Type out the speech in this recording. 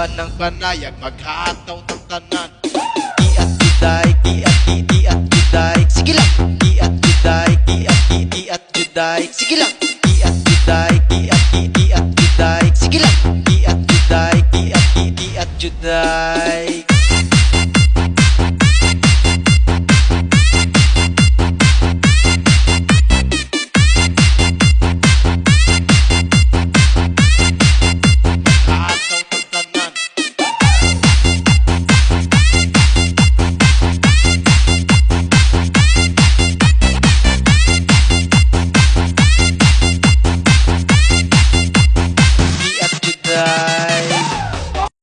man ng panayag, maghataw ng tanan. Iat juday, iat juday. Sige lang. Iat juday, iat juday. Sige lang. Iat juday, iat juday. Sige lang. Iat juday, iat juday.